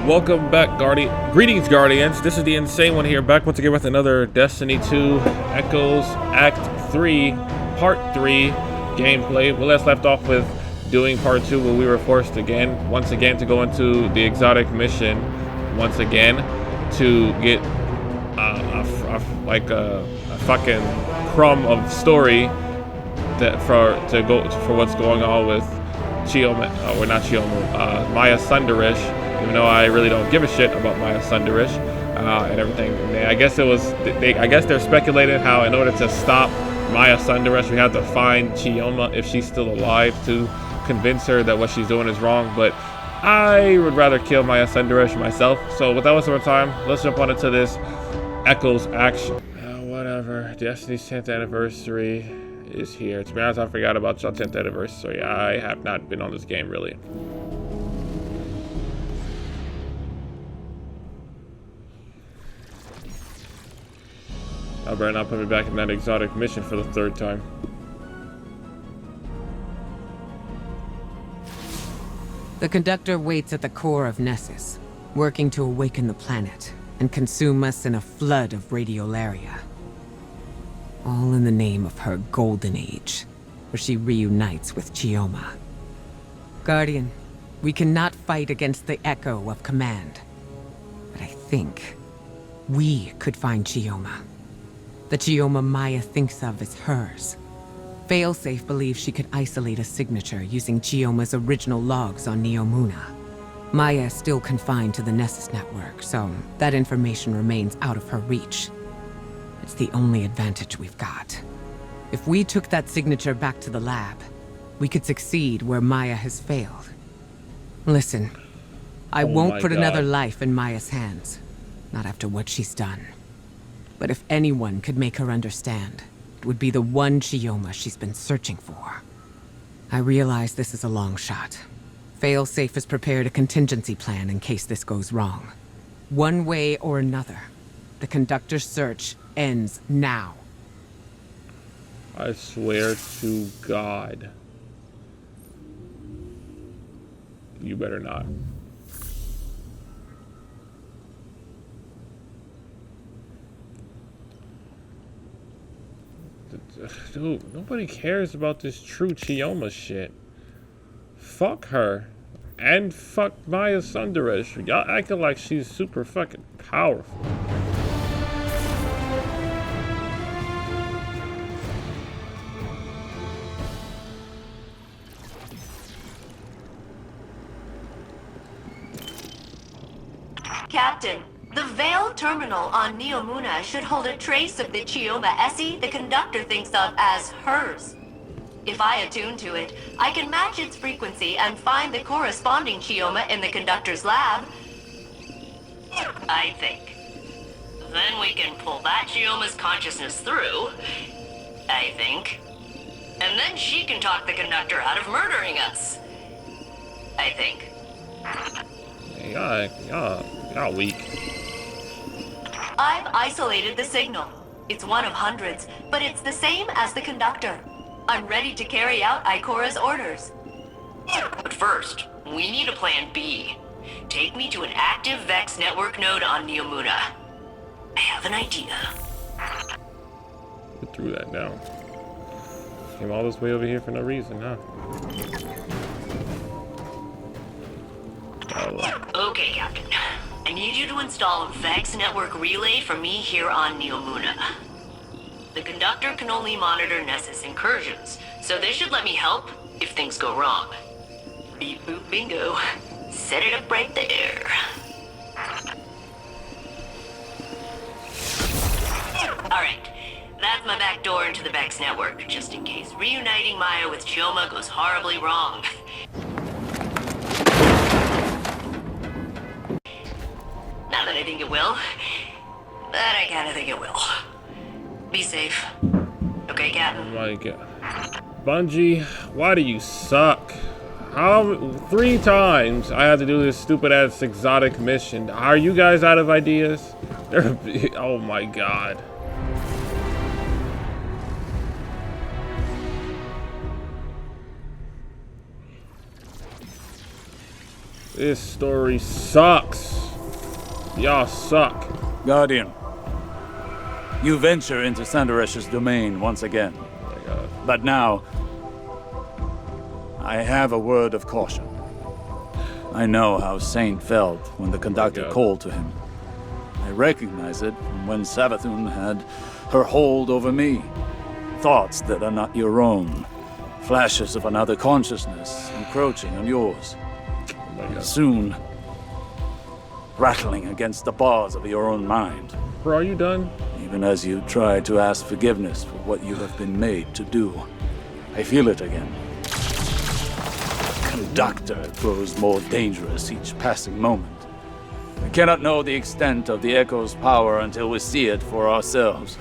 Welcome back, Greetings, Guardians. This is the Insane One here, back once again with another Destiny 2 Echoes Act 3, Part 3 gameplay. We last left off with doing Part 2, where we were forced once again, to go into the exotic mission, once again, to get a fucking crumb of story for what's going on with H.E.L.M, or not H.E.L.M, Maya Sundarish. Even though I really don't give a shit about Maya Sundarish and everything. I guess they're speculating how in order to stop Maya Sundarish, we have to find H.E.L.M if she's still alive to convince her that what she's doing is wrong. But I would rather kill Maya Sundarish myself. So without wasting more time, let's jump on into this Echoes action. Whatever. Destiny's 10th anniversary is here. To be honest, I forgot about your 10th anniversary. I have not been on this game really. I better not put me back in that exotic mission for the third time. The conductor waits at the core of Nessus, working to awaken the planet and consume us in a flood of radiolaria. All in the name of her golden age, where she reunites with H.E.L.M. Guardian, we cannot fight against the echo of command. But I think we could find H.E.L.M. The H.E.L.M Maya thinks of as hers. Failsafe believes she could isolate a signature using H.E.L.M's original logs on Neomuna. Maya is still confined to the Nessus network, so that information remains out of her reach. It's the only advantage we've got. If we took that signature back to the lab, we could succeed where Maya has failed. Listen, I won't put another life in Maya's hands. Not after what she's done. But if anyone could make her understand, it would be the one H.E.L.M she's been searching for. I realize this is a long shot. Failsafe has prepared a contingency plan in case this goes wrong. One way or another, the conductor's search ends now. I swear to God. You better not. Dude, nobody cares about this true H.E.L.M shit. Fuck her. And fuck Maya Sundarish. Y'all acting like she's super fucking powerful. Captain, the Veil terminal on Neomuna should hold a trace of the H.E.L.M SE the conductor thinks of as hers. If I attune to it, I can match its frequency and find the corresponding H.E.L.M in the conductor's lab. I think. Then we can pull that H.E.L.M's consciousness through, I think. And then she can talk the conductor out of murdering us. I think. Y'all weak. I've isolated the signal. It's one of hundreds, but it's the same as the conductor. I'm ready to carry out Ikora's orders. But first, we need a plan B. Take me to an active Vex network node on Neomuna. I have an idea. We threw that down. Came all this way over here for no reason, huh? Okay, Captain. I need you to install a Vex network relay for me here on Neomuna. The conductor can only monitor Nessus incursions, so this should let me help if things go wrong. Beep boop bingo. Set it up right there. Alright, that's my back door into the Vex network, just in case reuniting Maya with H.E.L.M goes horribly wrong. Not that I think it will, but I kinda think it will. Be safe. Okay, Captain? Oh my God. Bungie, why do you suck? How 3 times I had to do this stupid ass exotic mission. Are you guys out of ideas? Oh my God. This story sucks. Y'all suck. Guardian, you venture into Sandaresh's domain once again. Oh my god. But now, I have a word of caution. I know how Saint felt when the conductor called to him. I recognize it from when Savathun had her hold over me. Thoughts that are not your own. Flashes of another consciousness encroaching on yours. Oh my god. Soon, rattling against the bars of your own mind. Bro, are you done? Even as you try to ask forgiveness for what you have been made to do. I feel it again. Conductor grows more dangerous each passing moment. We cannot know the extent of the Echo's power until we see it for ourselves.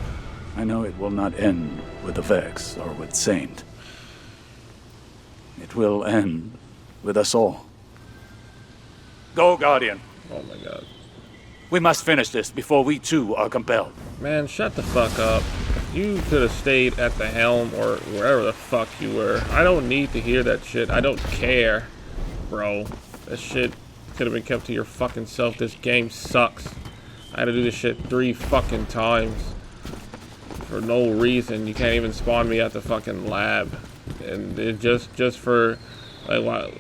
I know it will not end with the Vex or with Saint. It will end with us all. Go, Guardian. Oh my god. We must finish this before we too are compelled. Man, shut the fuck up. You could have stayed at the helm or wherever the fuck you were. I don't need to hear that shit. I don't care, bro. That shit could have been kept to your fucking self. This game sucks. I had to do this shit 3 fucking times. For no reason. You can't even spawn me at the fucking lab. And it just for, like, what?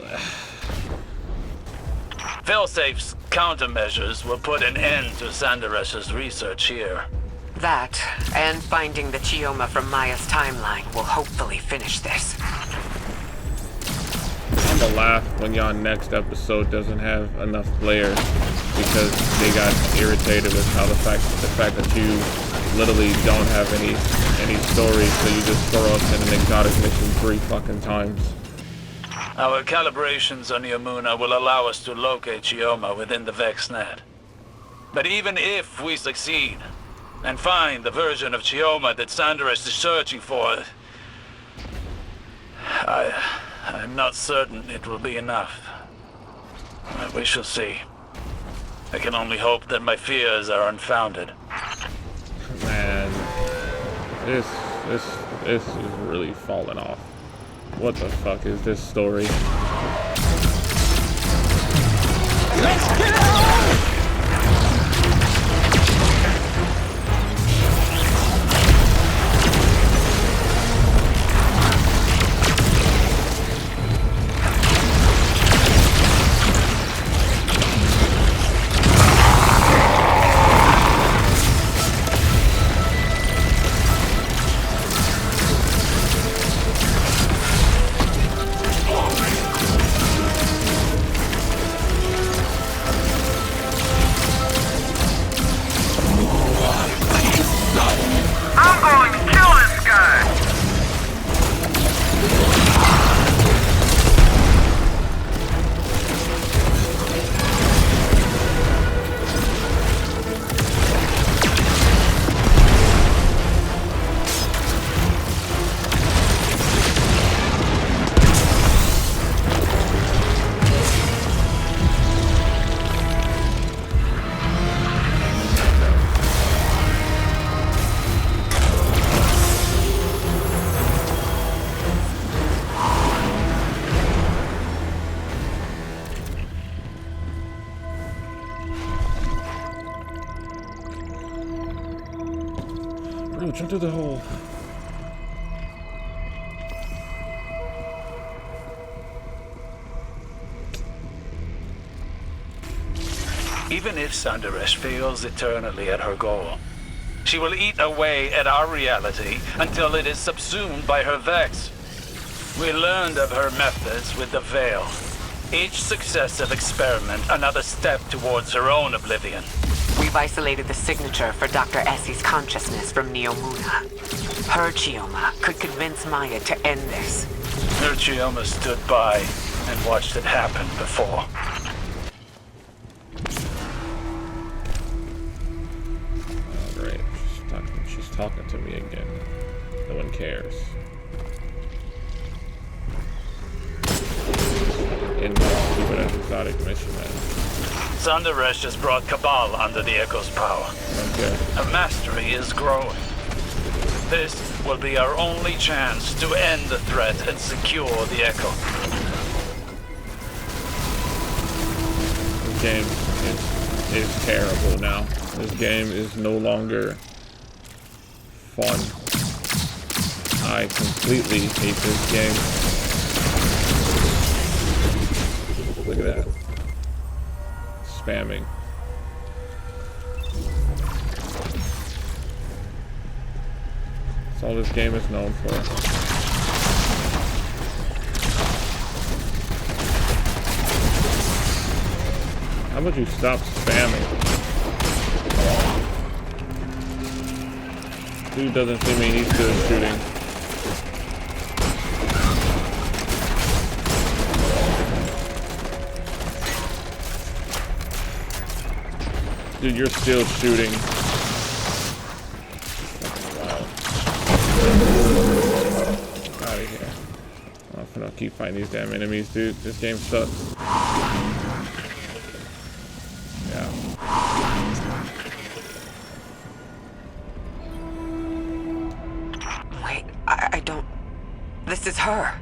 Failsafe's countermeasures will put an end to Sandaresh's research here. That, and finding the H.E.L.M from Maya's timeline will hopefully finish this. I'ma laugh when y'all next episode doesn't have enough players because they got irritated with how the fact that you literally don't have any stories, so you just throw us in an exotic mission 3 fucking times. Our calibrations on Neomuna will allow us to locate H.E.L.M within the VexNet. But even if we succeed, and find the version of H.E.L.M that Sandaresh is searching for, I'm not certain it will be enough. We shall see. I can only hope that my fears are unfounded. Man, this is really falling off. What the fuck is this story? Let's get out! Bro, jump through the hole. Even if Sandaresh fails eternally at her goal, she will eat away at our reality until it is subsumed by her Vex. We learned of her methods with the Veil. Each successive experiment another step towards her own oblivion. We've isolated the signature for Dr. Essie's consciousness from Neomuna. Her H.E.L.M could convince Maya to end this. Her H.E.L.M stood by and watched it happen before. Alright, she's talking to me again. No one cares. In this stupid exotic mission, man. Sandaresh has brought Cabal under the Echo's power. Okay. Her mastery is growing. This will be our only chance to end the threat and secure the Echo. game is terrible now. This game is no longer fun. I completely hate this game. Look at that. Spamming. That's all this game is known for. How about you stop spamming? Dude doesn't see me, he's good at shooting. Dude, you're still shooting. Wow. Out of here. I'm gonna keep fighting these damn enemies, dude. This game sucks. Yeah. Wait, I don't... This is her.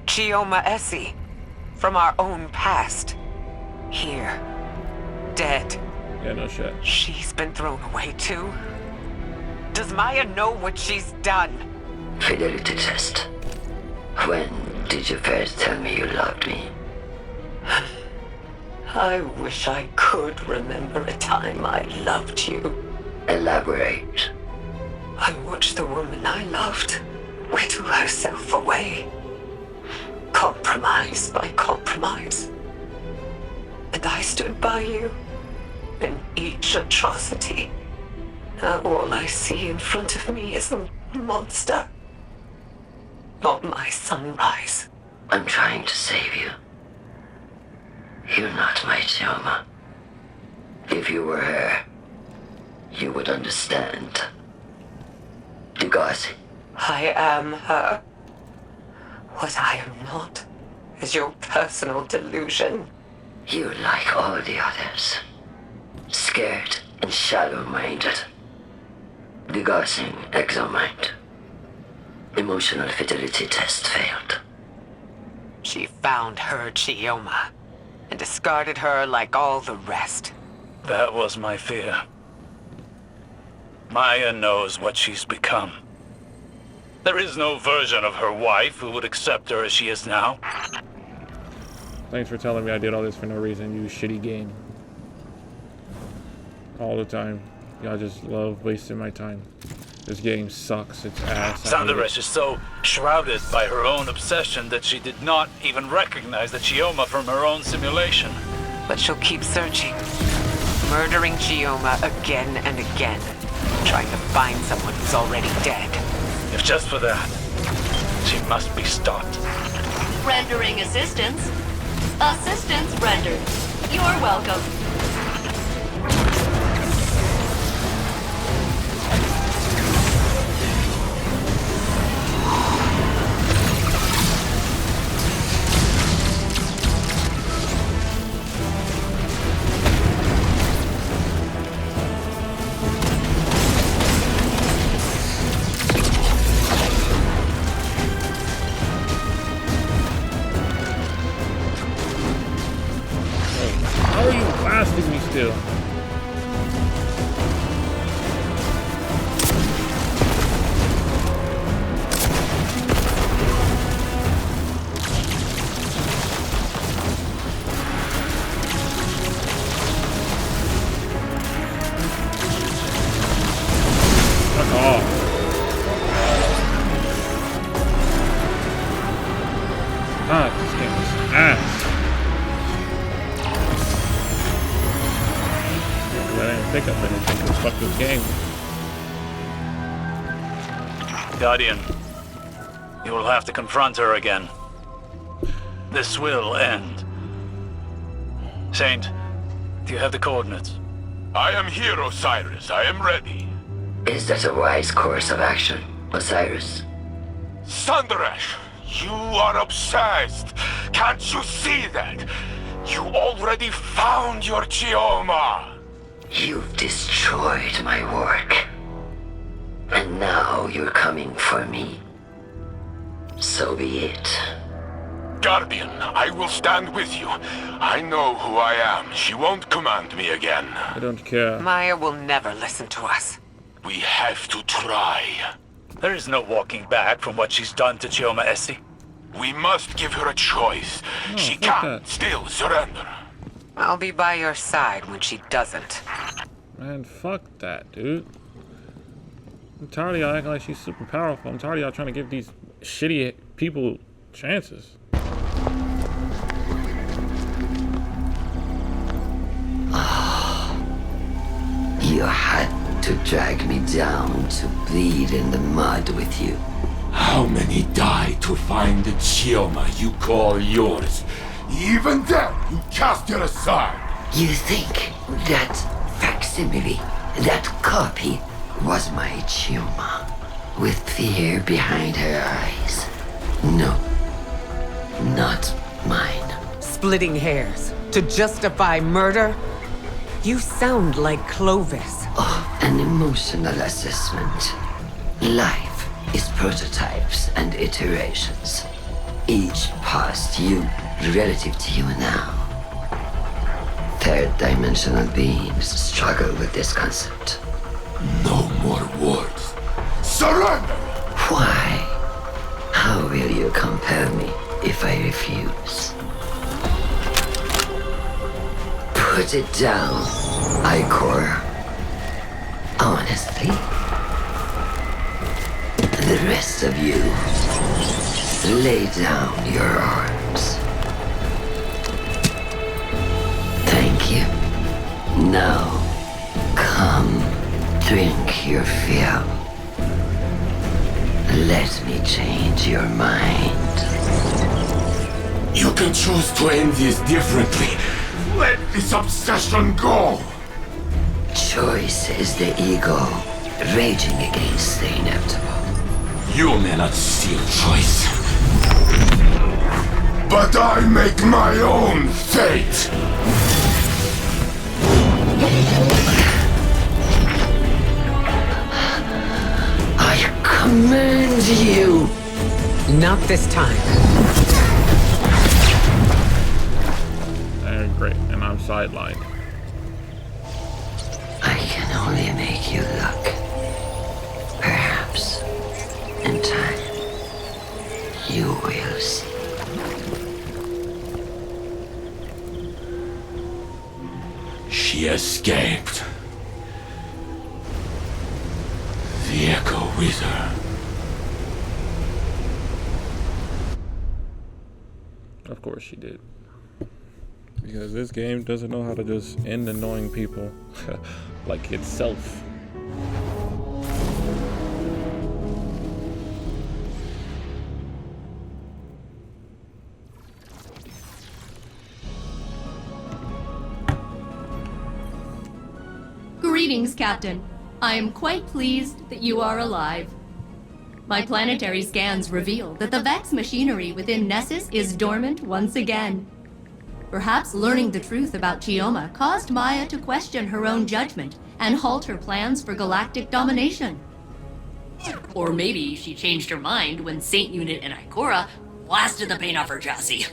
Chioma Essie. From our own past. Here. Dead. Yeah, no shit. She's been thrown away too? Does Maya know what she's done? Fidelity test. When did you first tell me you loved me? I wish I could remember a time I loved you. Elaborate. I watched the woman I loved whittle herself away. Compromise by compromise. And I stood by you in each atrocity. Now all I see in front of me is a monster. Not my sunrise. I'm trying to save you. You're not my Chioma. If you were her, you would understand. Degazi. I am her. What I am not is your personal delusion. You're like all the others. Scared and shallow-minded. Degazing exomind. Emotional fidelity test failed. She found her Chioma and discarded her like all the rest. That was my fear. Maya knows what she's become. There is no version of her wife who would accept her as she is now. Thanks for telling me I did all this for no reason, you shitty game. All the time. Y'all just love wasting my time. This game sucks, it's ass. I hate it. Sandaresh is so shrouded by her own obsession that she did not even recognize the Chioma from her own simulation. But she'll keep searching. Murdering Chioma again and again. Trying to find someone who's already dead. If just for that, she must be stopped. Rendering assistance. Assistance rendered. You're welcome. How are you blasting me still? Fuck off. Ah, this game is ass. I didn't pick up anything. Just fuck this game. Guardian, you will have to confront her again. This will end. Saint, do you have the coordinates? I am here, Osiris. I am ready. Is that a wise course of action, Osiris? Sandaresh, you are obsessed. Can't you see that? You already found your Chioma. You've destroyed my work. And now you're coming for me. So be it. Guardian, I will stand with you. I know who I am. She won't command me again. I don't care. Maya will never listen to us. We have to try. There is no walking back from what she's done to Chioma Essie. We must give her a choice. No, She fuck can that. still surrender. I'll be by your side when she doesn't. Man, fuck that, dude. I'm tired of y'all acting like she's super powerful. I'm tired of y'all trying to give these shitty people chances. You had to drag me down to bleed in the mud with you. How many died to find the Chioma you call yours? Even then, you cast it aside. You think that facsimile, that copy, was my Chioma, with fear behind her eyes? No, not mine. Splitting hairs to justify murder? You sound like Clovis. Oh, an emotional assessment. Life is prototypes and iterations. Each past you relative to you now. Third-dimensional beings struggle with this concept. No more words. Surrender! Why? How will you compel me if I refuse? Put it down, Icor. Honestly. The rest of you, lay down your arms. Thank you. Now, come, drink your fill. Let me change your mind. You can choose to end this differently. Let this obsession go! Choice is the ego raging against the inevitable. You may not see a choice. But I make my own fate! I command you! Not this time. Great, and I'm sidelined. I can only make you look. Perhaps, in time, you will see. She escaped. The echo with her. Of course she did. Because this game doesn't know how to just end annoying people like itself. Greetings, Captain. I am quite pleased that you are alive. My planetary scans reveal that the Vex machinery within Nessus is dormant once again. Perhaps learning the truth about Chioma caused Maya to question her own judgment and halt her plans for galactic domination. Or maybe she changed her mind when Saint Unit and Ikora blasted the paint off her chassis.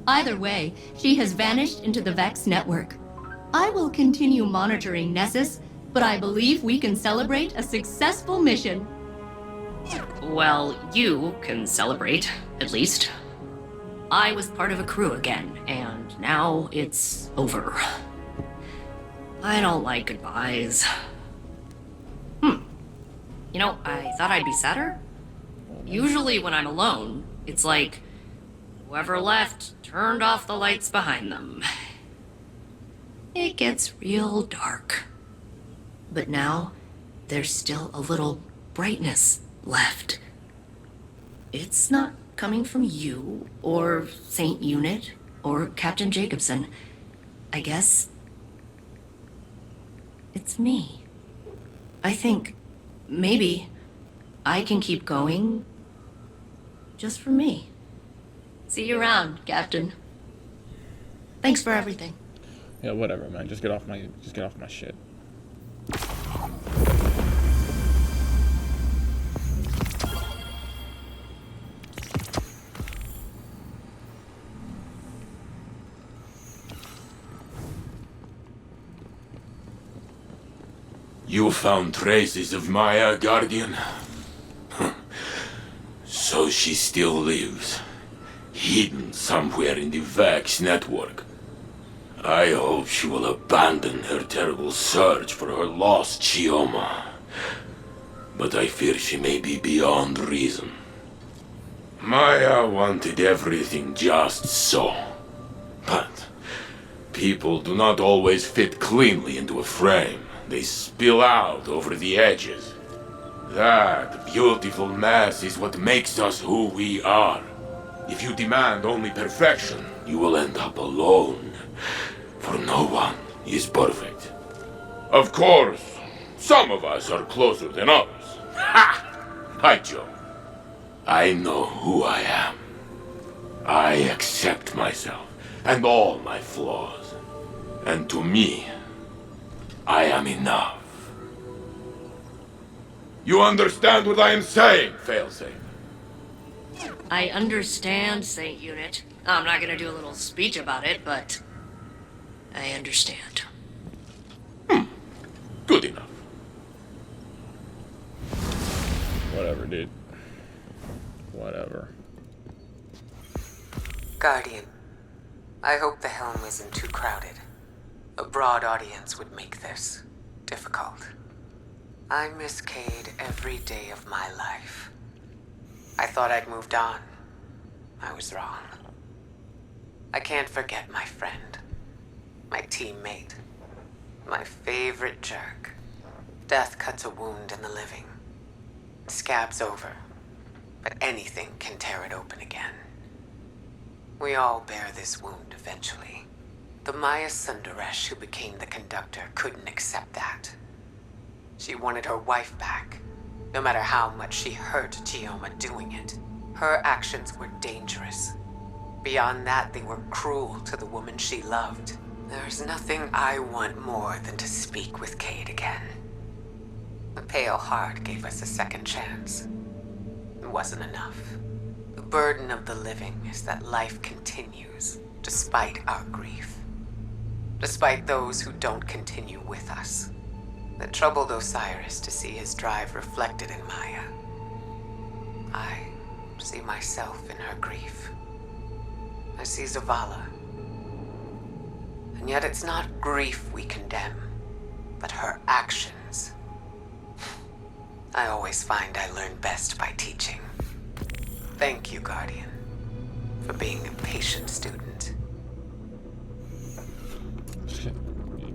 Either way, she has vanished into the Vex network. I will continue monitoring Nessus, but I believe we can celebrate a successful mission. Well, you can celebrate, at least. I was part of a crew again, and now it's over. I don't like goodbyes. You know, I thought I'd be sadder. Usually when I'm alone, it's like whoever left turned off the lights behind them. It gets real dark. But now, there's still a little brightness left. It's not coming from you, or Saint Unit, or Captain Jacobson. I guess it's me. I think maybe I can keep going just for me. See you around, Captain. Thanks for everything. Yeah, whatever, man. Just get off my shit. You found traces of Maya, Guardian? So she still lives, hidden somewhere in the Vex network. I hope she will abandon her terrible search for her lost H.E.L.M. But I fear she may be beyond reason. Maya wanted everything just so. But people do not always fit cleanly into a frame. They spill out over the edges. That beautiful mess is what makes us who we are. If you demand only perfection, you will end up alone. For no one is perfect. Of course, some of us are closer than others. Ha! I joke. I know who I am. I accept myself and all my flaws. And to me, I am enough. You understand what I am saying, Failsafe? I understand, Saint Unit. I'm not gonna do a little speech about it, but I understand. Good enough. Whatever, dude. Whatever. Guardian, I hope the helm isn't too crowded. A broad audience would make this difficult. I miss Cade every day of my life. I thought I'd moved on. I was wrong. I can't forget my friend, my teammate, my favorite jerk. Death cuts a wound in the living. Scabs over, but anything can tear it open again. We all bear this wound eventually. The Maya Sundaresh who became the conductor couldn't accept that. She wanted her wife back, no matter how much she hurt H.E.L.M doing it. Her actions were dangerous. Beyond that, they were cruel to the woman she loved. There's nothing I want more than to speak with Cade again. The Pale Heart gave us a second chance. It wasn't enough. The burden of the living is that life continues, despite our grief. Despite those who don't continue with us. It troubled Osiris to see his drive reflected in Maya. I see myself in her grief. I see Zavala. And yet it's not grief we condemn, but her actions. I always find I learn best by teaching. Thank you, Guardian, for being a patient student.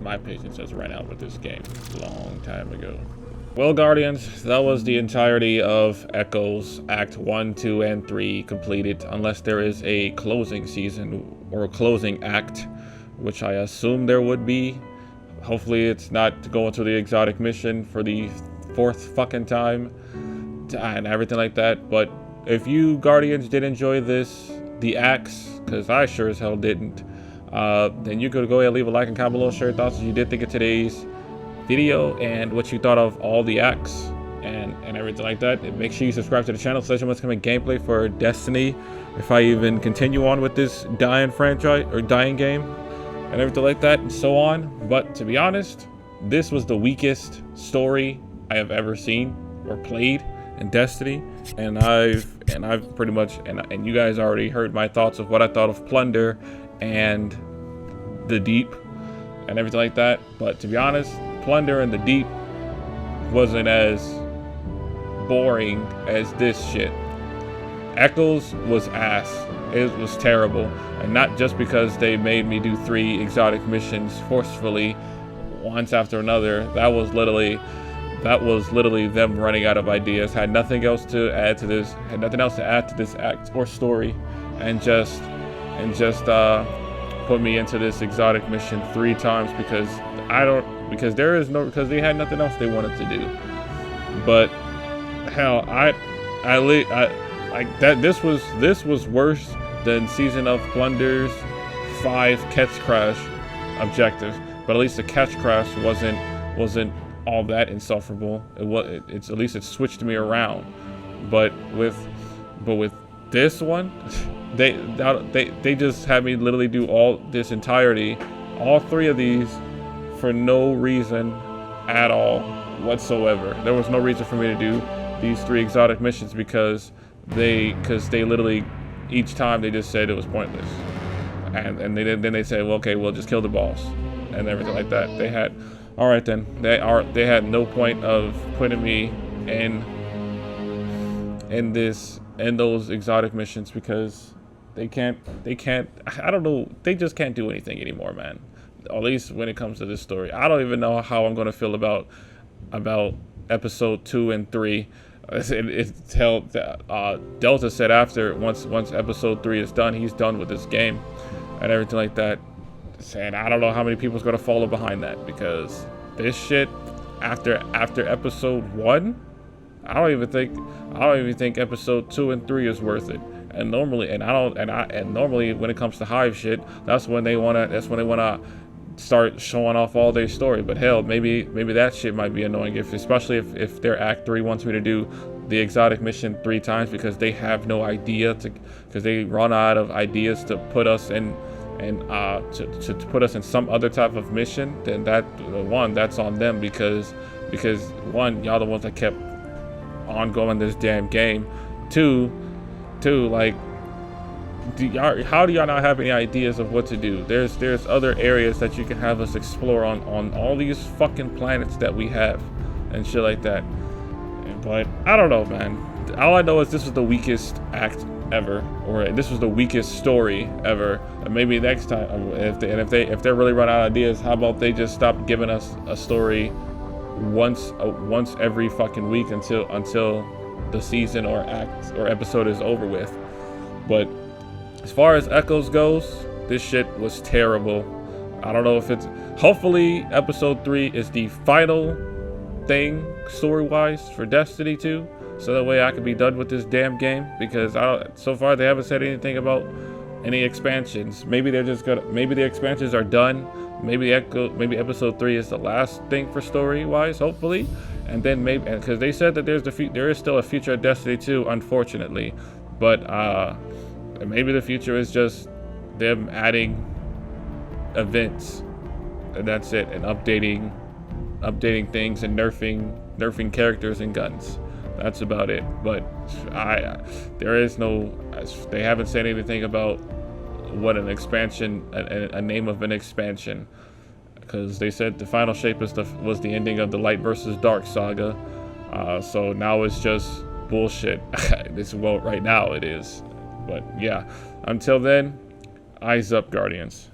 My patience has run out with this game a long time ago. Well, Guardians, that was the entirety of Echoes Act 1, 2, and 3 completed, unless there is a closing season or a closing act, which I assume there would be. Hopefully it's not to go into the exotic mission for the 4th fucking time and everything like that. But if you Guardians did enjoy this, the acts, because I sure as hell didn't, then you could go ahead and leave a like and comment below, share your thoughts as you did think of today's video and what you thought of all the acts and everything like that. And make sure you subscribe to the channel so that what's coming gameplay for Destiny if I even continue on with this dying franchise or dying game and everything like that and so on. But to be honest, this was the weakest story I have ever seen or played in Destiny, and I've pretty much and you guys already heard my thoughts of what I thought of Plunder and the Deep and everything like that. But to be honest, Plunder and the Deep wasn't as boring as this shit. Echoes was ass. It was terrible, and not just because they made me do 3 exotic missions forcefully once after another. That was literally them running out of ideas. Had nothing else to add to this. Had nothing else to add to this act or story, and just put me into this exotic mission 3 times because they had nothing else they wanted to do. But hell, this was worse than Season of Plunder's 5 Catch Crash objective. But at least the Catch Crash wasn't all that insufferable. It's at least it switched me around. But with this one, they just had me literally do all 3 of these for no reason at all. whatsoever. There was no reason for me to do these 3 exotic missions because they literally each time they just said it was pointless, and then they said, well, okay, we'll just kill the boss and everything like that. They had, all right then, they had no point of putting me in those exotic missions because they can't I don't know, they just can't do anything anymore, man. At least when it comes to this story. I don't even know how I'm gonna feel about episode 2 and 3. Delta said after once episode 3 is done, he's done with this game and everything like that. Saying I don't know how many people's gonna follow behind that, because this shit after episode 1, I don't even think episode 2 and 3 is worth it. And normally when it comes to Hive shit, that's when they wanna start showing off all their story. But hell, maybe that shit might be annoying, especially if their Act 3 wants me to do the exotic mission 3 times because they have no idea because they run out of ideas to put us in and to put us in some other type of mission. Then that's on them, because one, y'all the ones that kept on going this damn game. Two, like, how do y'all not have any ideas of what to do? There's other areas that you can have us explore on all these fucking planets that we have and shit like that. But I don't know, man. All I know is this was the weakest act ever, or this was the weakest story ever. And maybe next time, if they really run out of ideas, how about they just stop giving us a story once every fucking week until the season or act or episode is over with. But as far as Echoes goes, this shit was terrible. I don't know if it's, hopefully episode 3 is the final thing story-wise for Destiny 2, so that way I can be done with this damn game, because so far they haven't said anything about any expansions. Maybe the expansions are done. Maybe episode 3 is the last thing for story-wise, hopefully. And then because they said that there is still a future of Destiny 2, unfortunately. But maybe the future is just them adding events, and that's it, and updating things and nerfing characters and guns. That's about it. But they haven't said anything about what an expansion, a name of an expansion, because they said the final shape was the ending of the Light versus Dark saga. So now it's just bullshit. Right now it is. But yeah, until then, eyes up, Guardians.